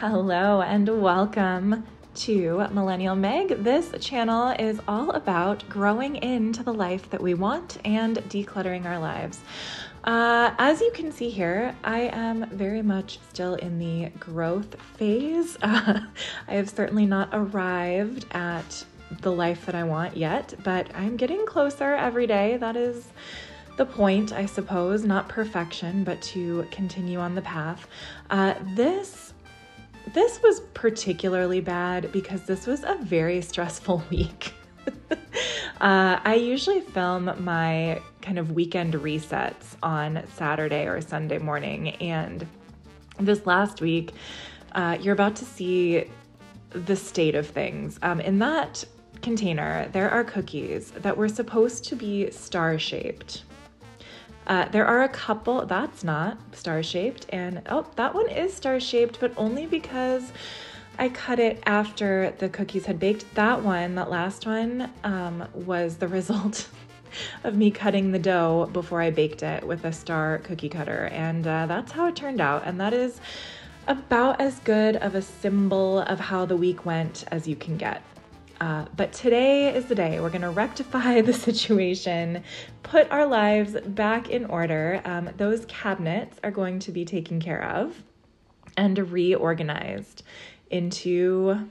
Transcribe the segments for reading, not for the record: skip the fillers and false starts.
Hello and welcome to Millennial Meg. This channel is all about growing into the life that we want and decluttering our lives. As you can see here, I am very much still in the growth phase. I have certainly not arrived at the life that I want yet, but I'm getting closer every day. That is the point, I suppose, not perfection, but to continue on the path. This was particularly bad because this was a very stressful week. I usually film my kind of weekend resets on Saturday or Sunday morning, and this last week, you're about to see the state of things. In that container, there are cookies that were supposed to be star-shaped. There are a couple, that's not star-shaped, and that one is star-shaped, but only because I cut it after the cookies had baked. That last one, was the result of me cutting the dough before I baked it with a star cookie cutter, and that's how it turned out, and that is about as good of a symbol of how the week went as you can get. But today is the day we're going to rectify the situation, put our lives back in order. Those cabinets are going to be taken care of and reorganized into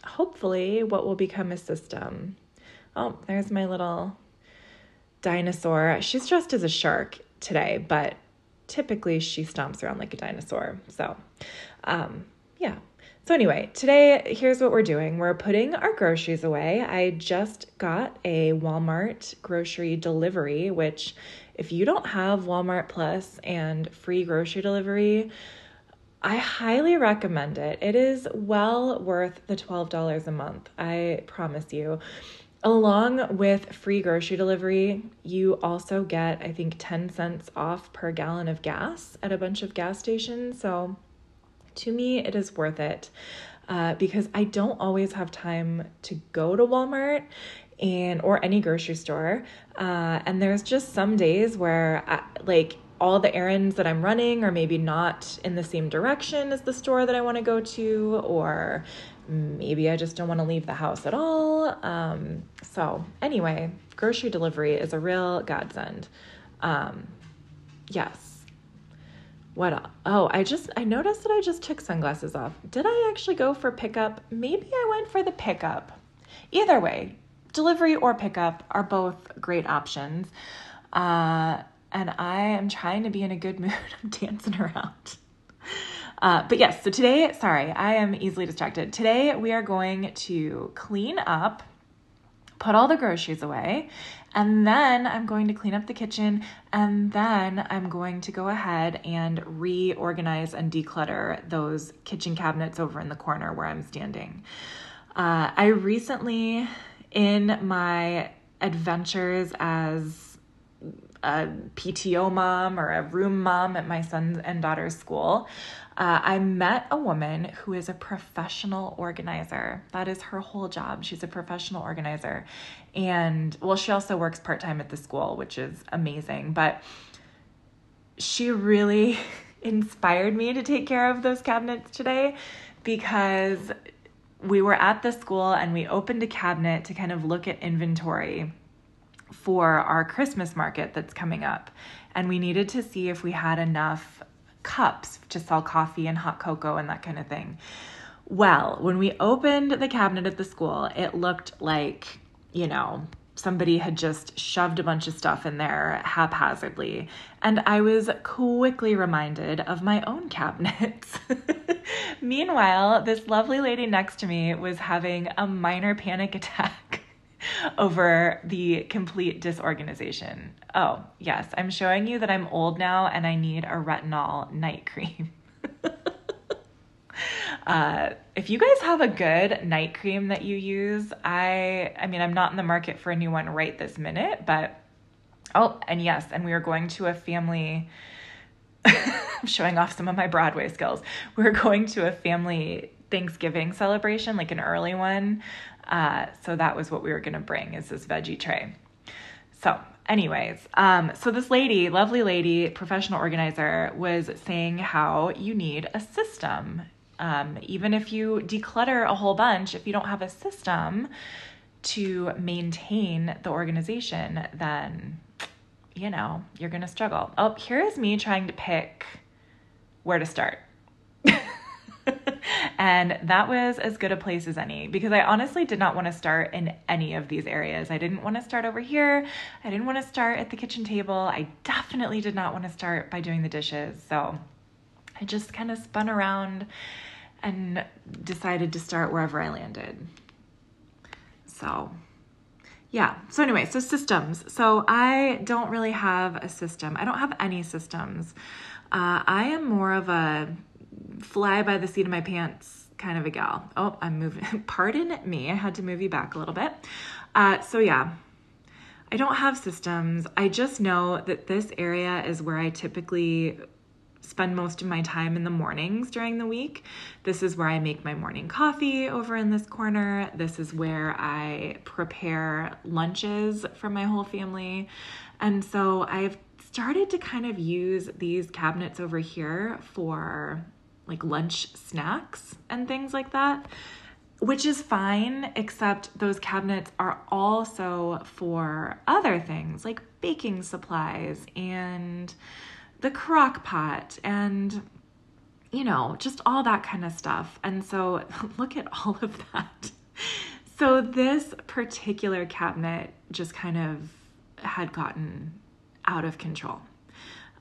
hopefully what will become a system. Oh, there's my little dinosaur. She's dressed as a shark today, but typically she stomps around like a dinosaur. So, yeah. So anyway, today, here's what we're doing. We're putting our groceries away. I just got a Walmart grocery delivery, which if you don't have Walmart Plus and free grocery delivery, I highly recommend it. It is well worth the $12 a month, I promise you. Along with free grocery delivery, you also get, I think, 10 cents off per gallon of gas at a bunch of gas stations. So to me, it is worth it because I don't always have time to go to Walmart or any grocery store. And there's just some days where all the errands that I'm running are maybe not in the same direction as the store that I want to go to, or maybe I just don't want to leave the house at all. So anyway, grocery delivery is a real godsend. Yes. What? Oh, I noticed that I just took sunglasses off. Did I actually go for pickup? Maybe I went for the pickup. Either way, delivery or pickup are both great options. And I am trying to be in a good mood. I'm dancing around. But yes, so today, sorry, I am easily distracted. Today we are going to clean up, put all the groceries away, and then I'm going to clean up the kitchen, and then I'm going to go ahead and reorganize and declutter those kitchen cabinets over in the corner where I'm standing. I recently, in my adventures as a PTO mom or a room mom at my son's and daughter's school, I met a woman who is a professional organizer. That is her whole job. She's a professional organizer. And well, she also works part-time at the school, which is amazing. But she really inspired me to take care of those cabinets today because we were at the school and we opened a cabinet to kind of look at inventory for our Christmas market that's coming up. And we needed to see if we had enough cups to sell coffee and hot cocoa and that kind of thing. Well, when we opened the cabinet at the school, it looked like, somebody had just shoved a bunch of stuff in there haphazardly. And I was quickly reminded of my own cabinets. Meanwhile, this lovely lady next to me was having a minor panic attack over the complete disorganization. Oh, yes, I'm showing you that I'm old now and I need a retinol night cream. If you guys have a good night cream that you use, I mean, I'm not in the market for a new one right this minute, but, and yes, and we are going to a family, I'm showing off some of my Broadway skills. We're going to a family Thanksgiving celebration, like an early one. So that was what we were going to bring, is this veggie tray. So anyways, so this lady, lovely lady, professional organizer, was saying how you need a system Even if you declutter a whole bunch, if you don't have a system to maintain the organization, then, you're going to struggle. Oh, here is me trying to pick where to start. And that was as good a place as any, because I honestly did not want to start in any of these areas. I didn't want to start over here. I didn't want to start at the kitchen table. I definitely did not want to start by doing the dishes. So I just kind of spun around and decided to start wherever I landed. So yeah. So anyway, so systems. So I don't really have a system. I don't have any systems. I am more of a fly by the seat of my pants kind of a gal. Oh, I'm moving. Pardon me. I had to move you back a little bit. So yeah, I don't have systems. I just know that this area is where I typically spend most of my time in the mornings during the week. This is where I make my morning coffee over in this corner. This is where I prepare lunches for my whole family. And so I've started to kind of use these cabinets over here for like lunch snacks and things like that, which is fine, except those cabinets are also for other things like baking supplies and the crock pot and, just all that kind of stuff. And so look at all of that. So this particular cabinet just kind of had gotten out of control.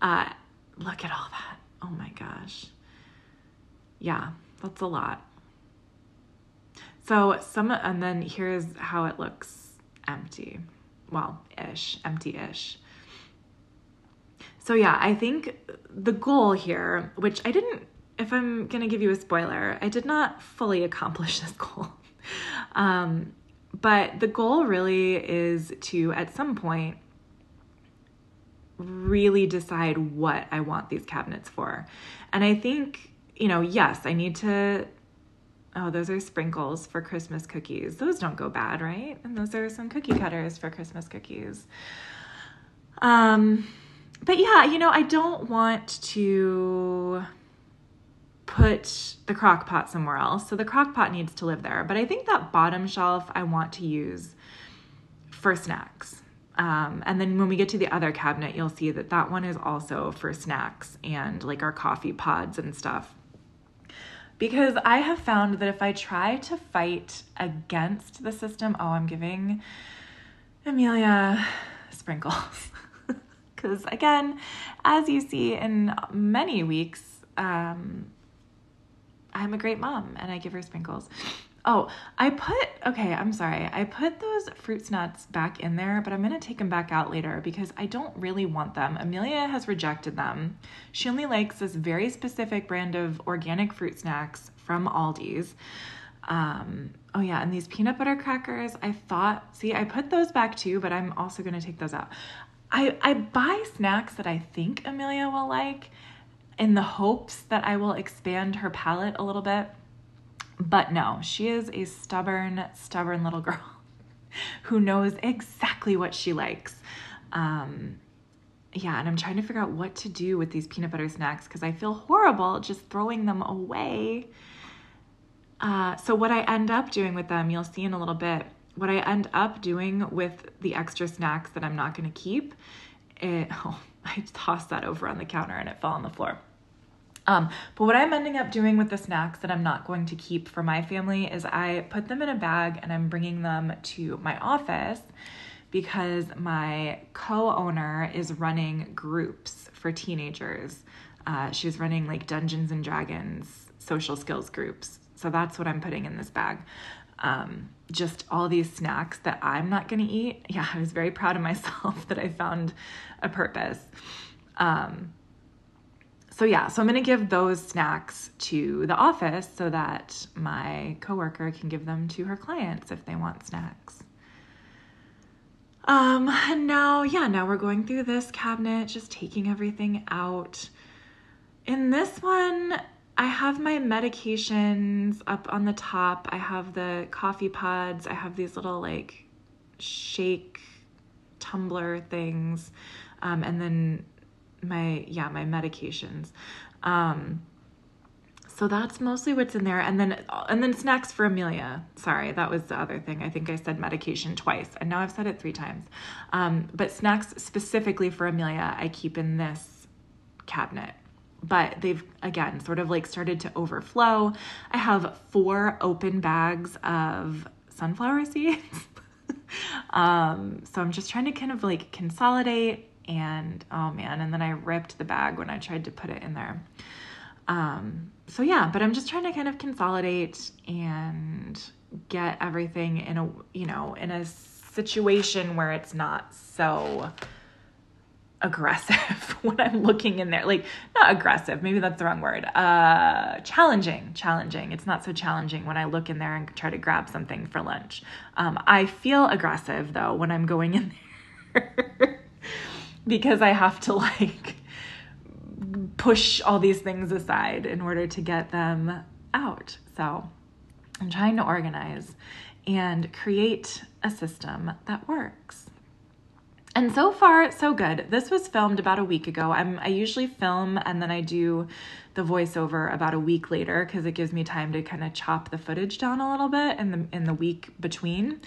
Look at all that. Oh my gosh. Yeah, that's a lot. So and then here's how it looks empty. Well, empty-ish. So yeah, I think the goal here, which if I'm going to give you a spoiler, I did not fully accomplish this goal. But the goal really is to, at some point, really decide what I want these cabinets for. And I think, yes, I need to, those are sprinkles for Christmas cookies. Those don't go bad, right? And those are some cookie cutters for Christmas cookies. But yeah, I don't want to put the crock pot somewhere else. So the crock pot needs to live there. But I think that bottom shelf I want to use for snacks. And then when we get to the other cabinet, you'll see that one is also for snacks and like our coffee pods and stuff. Because I have found that if I try to fight against the system, I'm giving Amelia sprinkles. Because again, as you see in many weeks, I'm a great mom and I give her sprinkles. I put those fruit nuts back in there, but I'm going to take them back out later because I don't really want them. Amelia has rejected them. She only likes this very specific brand of organic fruit snacks from Aldi's. And these peanut butter crackers, I put those back too, but I'm also going to take those out. I buy snacks that I think Amelia will like in the hopes that I will expand her palate a little bit. But no, she is a stubborn little girl who knows exactly what she likes. And I'm trying to figure out what to do with these peanut butter snacks because I feel horrible just throwing them away. So what I end up doing with them, you'll see in a little bit, what I end up doing with the extra snacks that I'm not going to keep, I tossed that over on the counter and it fell on the floor. But what I'm ending up doing with the snacks that I'm not going to keep for my family is I put them in a bag and I'm bringing them to my office because my co-owner is running groups for teenagers. She's running like Dungeons and Dragons social skills groups. So that's what I'm putting in this bag. Just all these snacks that I'm not going to eat. Yeah, I was very proud of myself that I found a purpose. So I'm going to give those snacks to the office so that my coworker can give them to her clients if they want snacks. And now we're going through this cabinet, just taking everything out. In this one, I have my medications up on the top. I have the coffee pods. I have these little like shake tumbler things. And then my medications. So that's mostly what's in there. And then snacks for Amelia. Sorry, that was the other thing. I think I said medication twice, and now I've said it 3 times. But snacks specifically for Amelia, I keep in this cabinet. But they've, again, sort of like started to overflow. I have 4 open bags of sunflower seeds. So I'm just trying to kind of like consolidate, and oh man, and then I ripped the bag when I tried to put it in there. So yeah, but I'm just trying to kind of consolidate and get everything in a, in a situation where it's not so aggressive when I'm looking in there. Like, not aggressive, maybe that's the wrong word. Challenging. It's not so challenging when I look in there and try to grab something for lunch. I feel aggressive though when I'm going in there because I have to like push all these things aside in order to get them out. So I'm trying to organize and create a system that works. And so far, so good. This was filmed about a week ago. I usually film and then I do the voiceover about a week later because it gives me time to kind of chop the footage down a little bit in the week between.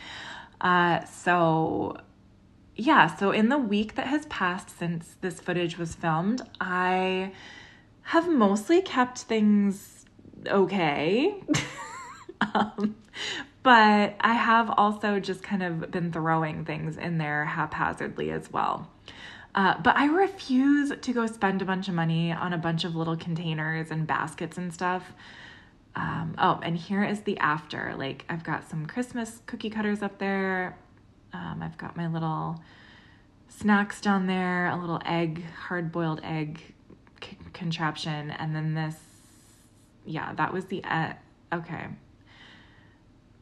So in the week that has passed since this footage was filmed, I have mostly kept things okay. But I have also just kind of been throwing things in there haphazardly as well. But I refuse to go spend a bunch of money on a bunch of little containers and baskets and stuff. And here is the after. Like, I've got some Christmas cookie cutters up there. I've got my little snacks down there, a little hard-boiled egg contraption, and then this, that was the, okay.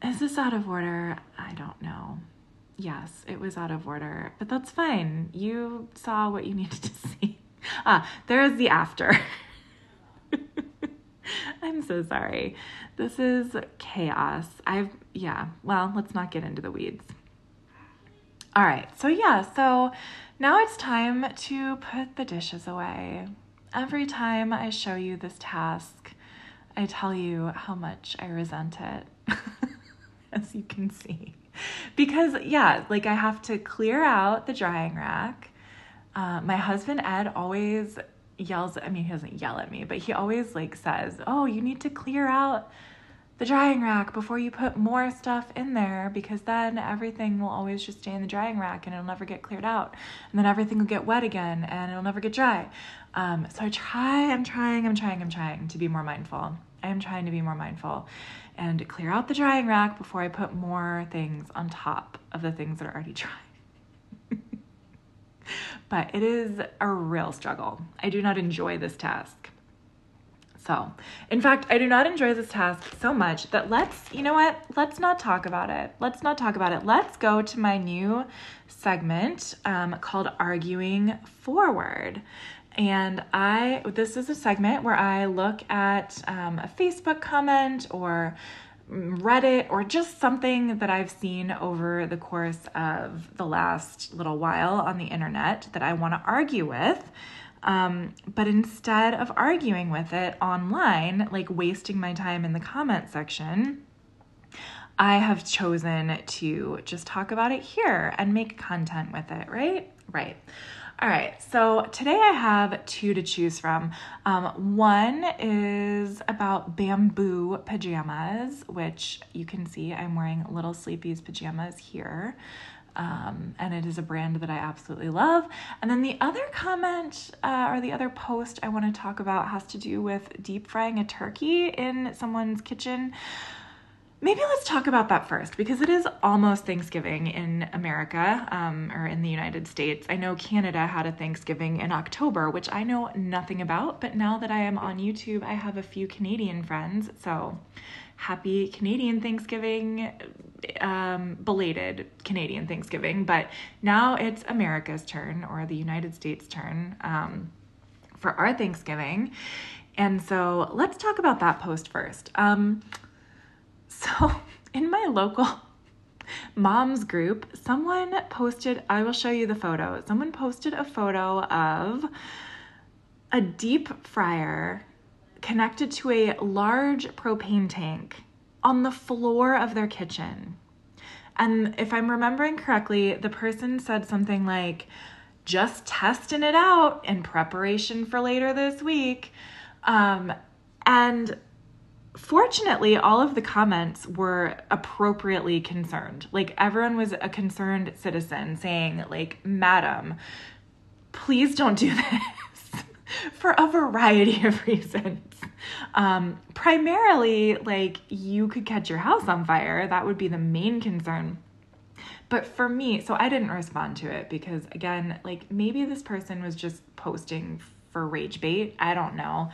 Is this out of order? I don't know. Yes, it was out of order, but that's fine. You saw what you needed to see. There is the after. I'm so sorry. This is chaos. Let's not get into the weeds. All right, so now it's time to put the dishes away. Every time I show you this task, I tell you how much I resent it, as you can see. Because, I have to clear out the drying rack. My husband, Ed, always yells, he doesn't yell at me, but he always says, oh, you need to clear out the drying rack before you put more stuff in there, because then everything will always just stay in the drying rack and it'll never get cleared out. And then everything will get wet again and it'll never get dry. So I'm trying to be more mindful. I am trying to be more mindful and clear out the drying rack before I put more things on top of the things that are already dry. But it is a real struggle. I do not enjoy this task. So, in fact, I do not enjoy this task so much that let's not talk about it. Let's go to my new segment called Arguing Forward. And this is a segment where I look at a Facebook comment or Reddit or just something that I've seen over the course of the last little while on the internet that I want to argue with. But instead of arguing with it online, wasting my time in the comment section, I have chosen to just talk about it here and make content with it, right? Right. All right, so today I have 2 to choose from. One is about bamboo pajamas, which you can see I'm wearing Little Sleepy's pajamas here. And it is a brand that I absolutely love. And then the other comment or the other post I want to talk about has to do with deep frying a turkey in someone's kitchen. Maybe let's talk about that first, because it is almost Thanksgiving in America, or in the United States. I know Canada had a Thanksgiving in October, which I know nothing about, but now that I am on YouTube, I have a few Canadian friends, so happy Canadian Thanksgiving, belated Canadian Thanksgiving, but now it's America's turn, or the United States' turn, for our Thanksgiving, and so let's talk about that post first. So in my local moms group, someone posted, I will show you the photo. Someone posted a photo of a deep fryer connected to a large propane tank on the floor of their kitchen. And if I'm remembering correctly, the person said something like, just testing it out in preparation for later this week. And fortunately, all of the comments were appropriately concerned. Like, everyone was a concerned citizen saying, like, madam, please don't do this for a variety of reasons. Primarily, like, you could catch your house on fire. That would be the main concern. But for me, so I didn't respond to it because, again, like, maybe this person was just posting for rage bait. I don't know.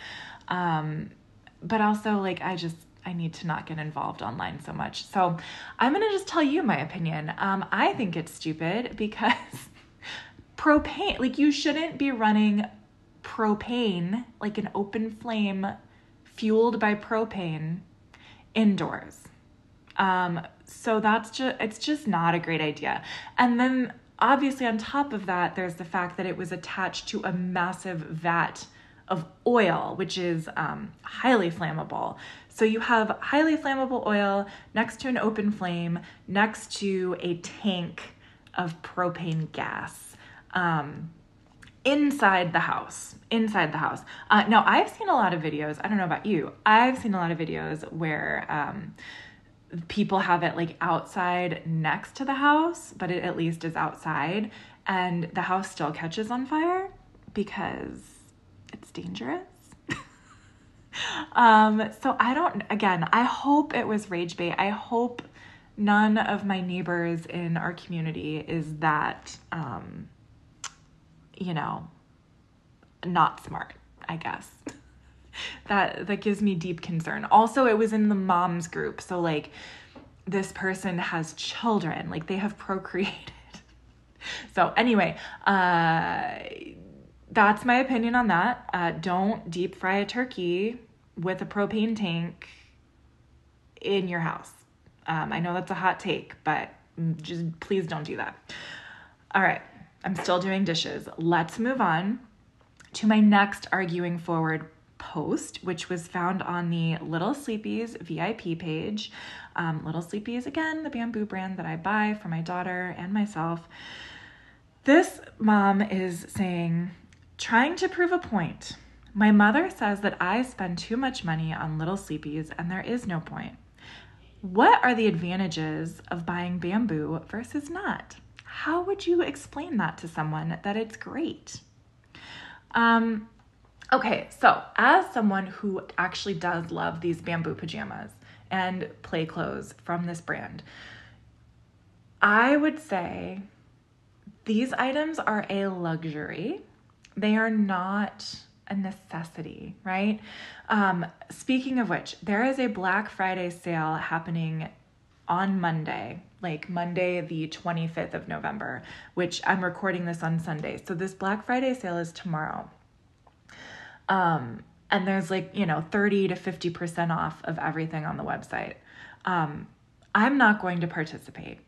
But also, like, I need to not get involved online so much. So I'm going to just tell you my opinion. I think it's stupid because propane, like, you shouldn't be running propane, like an open flame fueled by propane, indoors. So it's just not a great idea. And then obviously on top of that, there's the fact that it was attached to a massive vat of oil, which is highly flammable. So you have highly flammable oil next to an open flame, next to a tank of propane gas, inside the house. Now, I've seen a lot of videos. I don't know about you. I've seen a lot of videos where people have it like outside next to the house, but it at least is outside, and the house still catches on fire because it's dangerous. So I hope it was rage bait. I hope none of my neighbors in our community is that, not smart, I guess. That gives me deep concern. Also, it was in the moms group. So, like, this person has children, like, they have procreated. So anyway, that's my opinion on that. Don't deep fry a turkey with a propane tank in your house. I know that's a hot take, but just please don't do that. All right. I'm still doing dishes. Let's move on to my next Arguing Forward post, which was found on the Little Sleepies VIP page. Little Sleepies, again, the bamboo brand that I buy for my daughter and myself. This mom is saying, trying to prove a point. My mother says that I spend too much money on Little Sleepies and there is no point. What are the advantages of buying bamboo versus not? How would you explain that to someone that it's great? Okay, so as someone who actually does love these bamboo pajamas and play clothes from this brand, I would say these items are a luxury. They are not a necessity, right? Speaking of which, there is a Black Friday sale happening on Monday, like Monday, the 25th of November, which I'm recording this on Sunday. So this Black Friday sale is tomorrow. And there's 30 to 50% off of everything on the website. I'm not going to participate,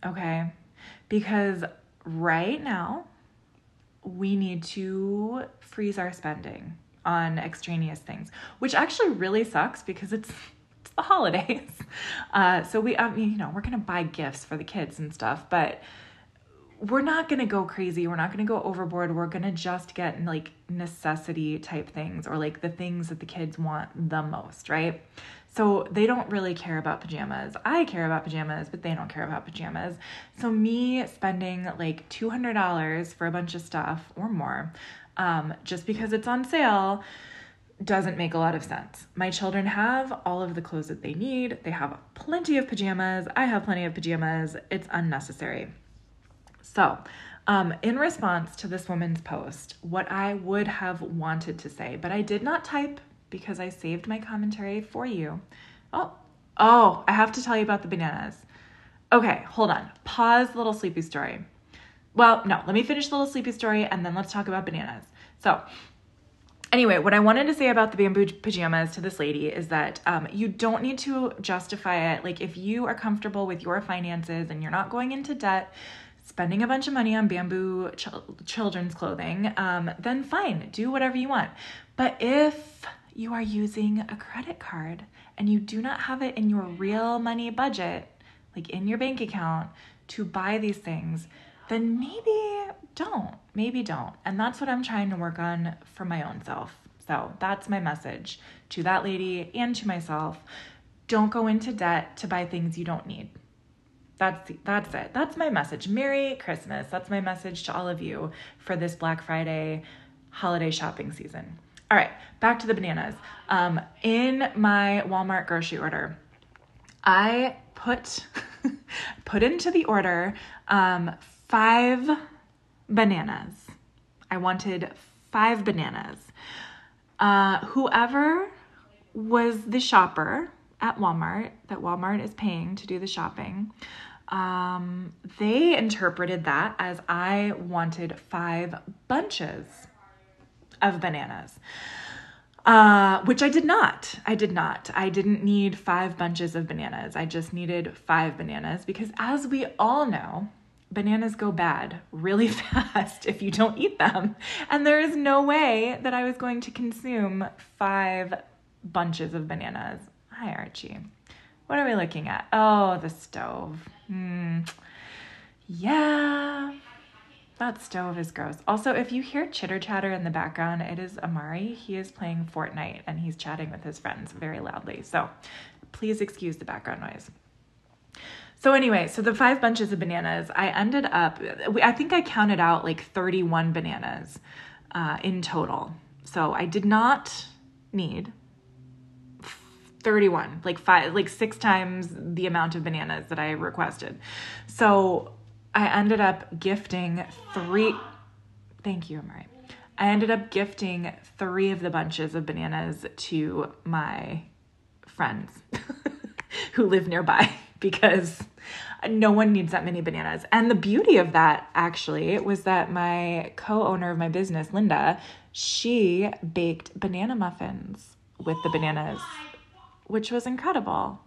okay? Because right now we need to freeze our spending on extraneous things, which actually really sucks because it's the holidays. So we're going to buy gifts for the kids and stuff, but we're not going to go crazy. We're not going to go overboard. We're going to just get like necessity type things or like the things that the kids want the most, right? So they don't really care about pajamas. I care about pajamas, but they don't care about pajamas. So me spending like $200 for a bunch of stuff or more, just because it's on sale doesn't make a lot of sense. My children have all of the clothes that they need. They have plenty of pajamas. I have plenty of pajamas. It's unnecessary. So, in response to this woman's post, what I would have wanted to say, but I did not type because I saved my commentary for you. Oh, I have to tell you about the bananas. Okay, hold on. Pause Little Sleepy story. Well, no, let me finish the Little Sleepy story and then let's talk about bananas. So, anyway, what I wanted to say about the bamboo pajamas to this lady is that you don't need to justify it. Like, if you are comfortable with your finances and you're not going into debt, spending a bunch of money on bamboo children's clothing, then fine, do whatever you want. But if you are using a credit card and you do not have it in your real money budget, like in your bank account, to buy these things, then maybe don't. And that's what I'm trying to work on for my own self. So that's my message to that lady and to myself. Don't go into debt to buy things you don't need. That's it. That's my message. Merry Christmas. That's my message to all of you for this Black Friday holiday shopping season. All right, back to the bananas. In my Walmart grocery order, I put into the order 5 bananas. I wanted 5 bananas. Whoever was the shopper at Walmart, that Walmart is paying to do the shopping, they interpreted that as I wanted 5 bunches of bananas, which I did not. I didn't need 5 bunches of bananas. I just needed 5 bananas because, as we all know, bananas go bad really fast if you don't eat them. And there is no way that I was going to consume 5 bunches of bananas. Hi, Archie. What are we looking at? Oh, the stove. Yeah, that stove is gross. Also, if you hear chitter chatter in the background, it is Amari. He is playing Fortnite and he's chatting with his friends very loudly. So please excuse the background noise. So anyway, so the 5 bunches of bananas, I think I counted out like 31 bananas in total. So I did not need 31, like 6 times the amount of bananas that I requested. So I ended up gifting 3. Thank you, Amari. I ended up gifting 3 of the bunches of bananas to my friends who live nearby because no one needs that many bananas. And the beauty of that actually was that my co-owner of my business, Linda, she baked banana muffins with the bananas, which was incredible.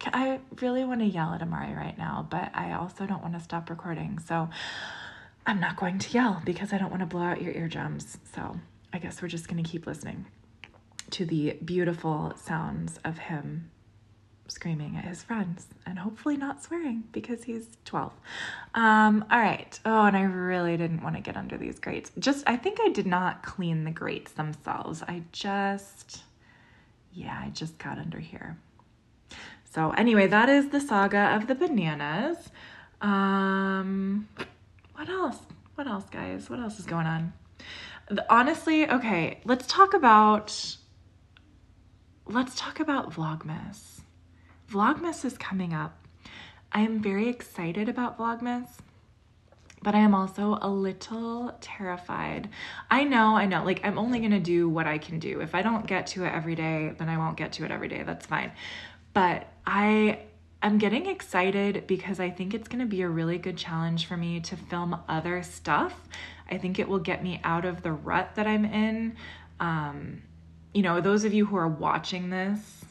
I really want to yell at Amari right now, but I also don't want to stop recording. So I'm not going to yell because I don't want to blow out your eardrums. So I guess we're just going to keep listening to the beautiful sounds of him screaming at his friends and hopefully not swearing because he's 12. All right. Oh, and I really didn't want to get under these grates. I think I did not clean the grates themselves. I just got under here. So anyway, that is the saga of the bananas. What else? What else, guys? What else is going on? Honestly, okay, let's talk about Vlogmas. Vlogmas is coming up. I am very excited about Vlogmas, but I am also a little terrified. I know, like I'm only going to do what I can do. If I don't get to it every day, then I won't get to it every day. That's fine. But I'm getting excited because I think it's going to be a really good challenge for me to film other stuff. I think it will get me out of the rut that I'm in. Those of you who are watching this,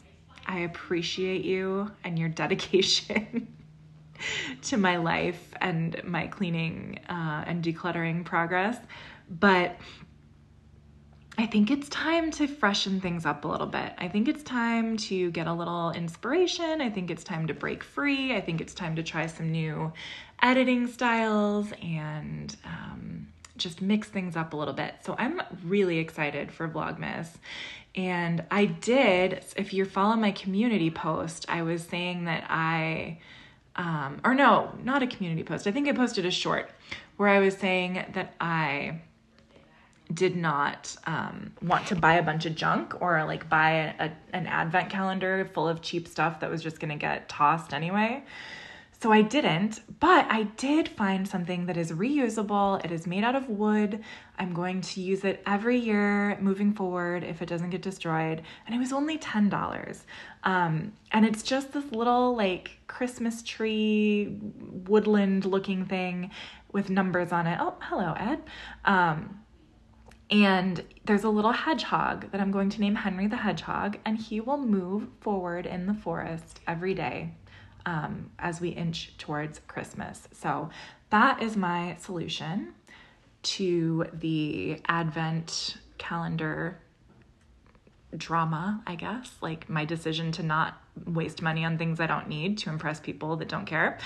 I appreciate you and your dedication to my life and my cleaning and decluttering progress. But I think it's time to freshen things up a little bit. I think it's time to get a little inspiration. I think it's time to break free. I think it's time to try some new editing styles and just mix things up a little bit. So I'm really excited for Vlogmas. And I did, if you're following my community post, I was saying that or no, not a community post. I think I posted a short where I was saying that I did not want to buy a bunch of junk or like buy an advent calendar full of cheap stuff that was just going to get tossed anyway. So I didn't, but I did find something that is reusable. It is made out of wood. I'm going to use it every year moving forward if it doesn't get destroyed. And it was only $10. And it's just this little like Christmas tree woodland looking thing with numbers on it. Oh, hello, Ed. And there's a little hedgehog that I'm going to name Henry the Hedgehog, and he will move forward in the forest every day as we inch towards Christmas. So that is my solution to the Advent calendar drama, I guess, like my decision to not waste money on things I don't need to impress people that don't care.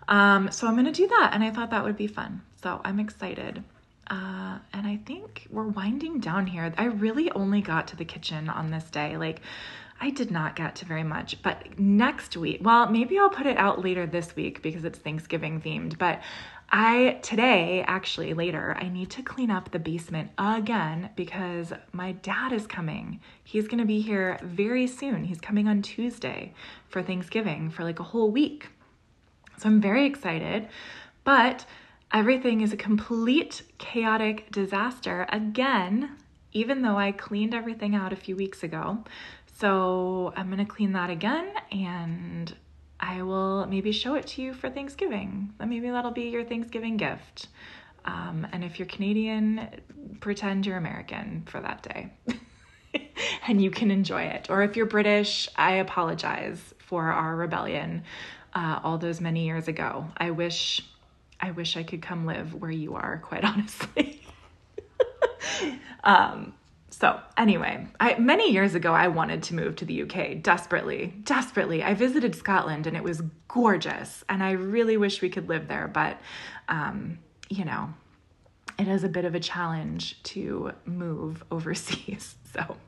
So I'm going to do that. And I thought that would be fun. So I'm excited. And I think we're winding down here. I really only got to the kitchen on this day. Like, I did not get to very much, but next week, well, maybe I'll put it out later this week because it's Thanksgiving themed, but today, actually later, I need to clean up the basement again because my dad is coming. He's going to be here very soon. He's coming on Tuesday for Thanksgiving for like a whole week. So I'm very excited, but everything is a complete chaotic disaster again, even though I cleaned everything out a few weeks ago. So I'm going to clean that again, and I will maybe show it to you for Thanksgiving. Maybe that'll be your Thanksgiving gift. And if you're Canadian, pretend you're American for that day and you can enjoy it. Or if you're British, I apologize for our rebellion all those many years ago. I wish I could come live where you are, quite honestly. So anyway, many years ago, I wanted to move to the UK desperately. I visited Scotland and it was gorgeous and I really wish we could live there, but, it is a bit of a challenge to move overseas. So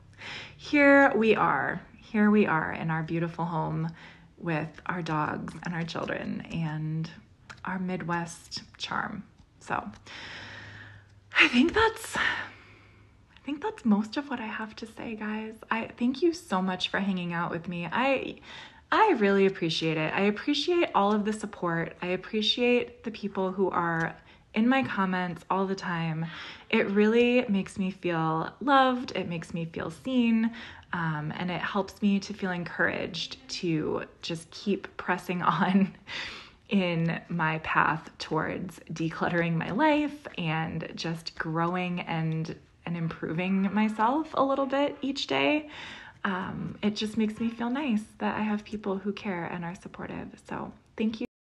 here we are in our beautiful home with our dogs and our children and our Midwest charm. So I think that's most of what I have to say, guys. I thank you so much for hanging out with me. I really appreciate it. I appreciate all of the support. I appreciate the people who are in my comments all the time. It really makes me feel loved. It makes me feel seen. And it helps me to feel encouraged to just keep pressing on in my path towards decluttering my life and just growing and improving myself a little bit each day. It just makes me feel nice that I have people who care and are supportive. So thank you.